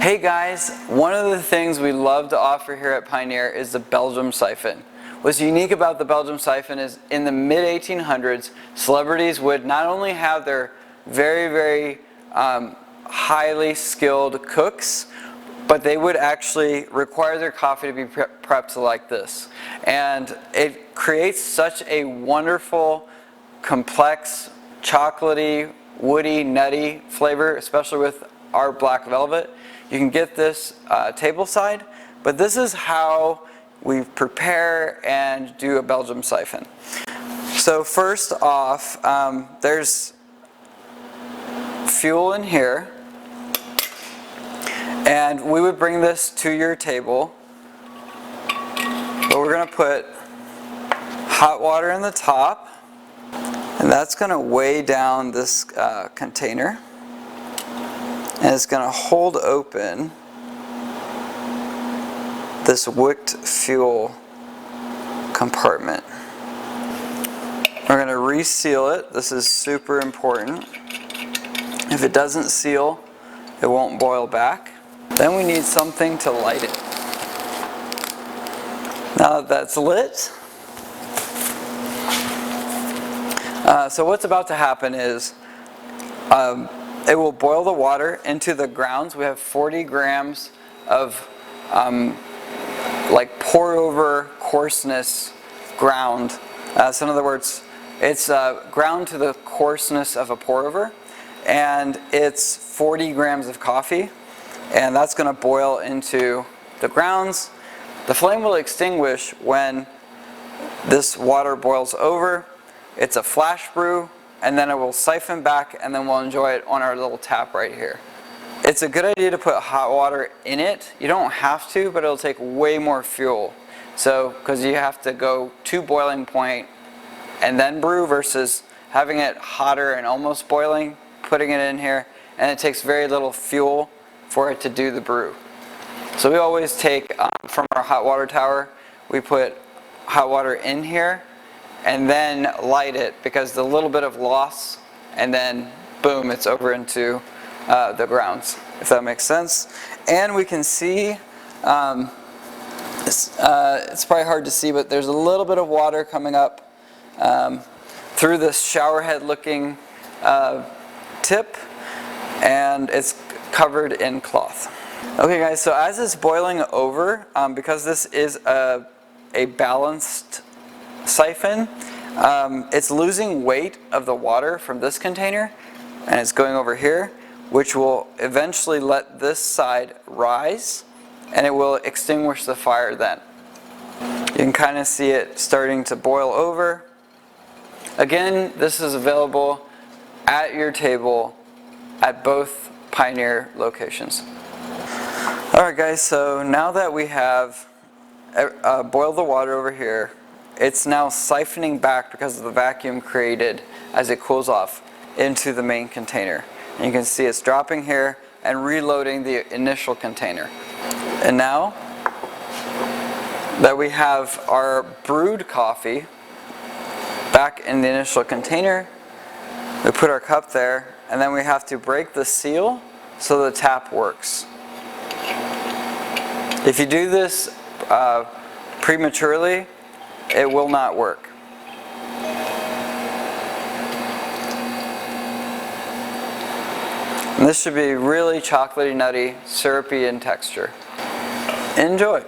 Hey guys, one of the things we love to offer here at Pioneer is the Belgium Syphon. What's unique about the Belgium Syphon is in the mid-1800s, celebrities would not only have their very highly skilled cooks, but they would actually require their coffee to be prepped like this. And it creates such a wonderful, complex, chocolatey, woody, nutty flavor, especially with our black velvet. You can get this tableside, but this is how we prepare and do a Belgium Syphon. So first off, there's fuel in here, and we would bring this to your table, but we're going to put hot water in the top, and that's going to weigh down this container. And it's going to hold open this wicked fuel compartment. We're going to reseal it. This is super important. If it doesn't seal, it won't boil back. Then we need something to light it. Now that that's lit, so what's about to happen is it will boil the water into the grounds. We have 40 grams of like pour over coarseness ground. So in other words, it's ground to the coarseness of a pour over, and it's 40 grams of coffee, and that's going to boil into the grounds. The flame will extinguish when this water boils over. It's a flash brew, and then it will siphon back, and then we'll enjoy it on our little tap right here. It's a good idea to put hot water in it. You don't have to, but it'll take way more fuel. So, because you have to go to boiling point and then brew versus having it hotter and almost boiling, putting it in here, and it takes very little fuel for it to do the brew. So we always take from our hot water tower, we put hot water in here, and then light it, because the little bit of loss, and then boom, it's over into the grounds, if that makes sense. And we can see, it's probably hard to see, but there's a little bit of water coming up through this shower head looking tip, and it's covered in cloth. Okay guys, so as it's boiling over, because this is a balanced siphon, it's losing weight of the water from this container, and it's going over here, which will eventually let this side rise, and it will extinguish the fire then. You can kind of see it starting to boil over. Again, this is available at your table at both Pioneer locations. Alright guys, so now that we have boiled the water over here, it's now siphoning back because of the vacuum created as it cools off into the main container. And you can see it's dropping here and reloading the initial container. And now that we have our brewed coffee back in the initial container, we put our cup there, and then we have to break the seal so the tap works. If you do this prematurely, it will not work. And this should be really chocolatey, nutty, syrupy in texture. Enjoy!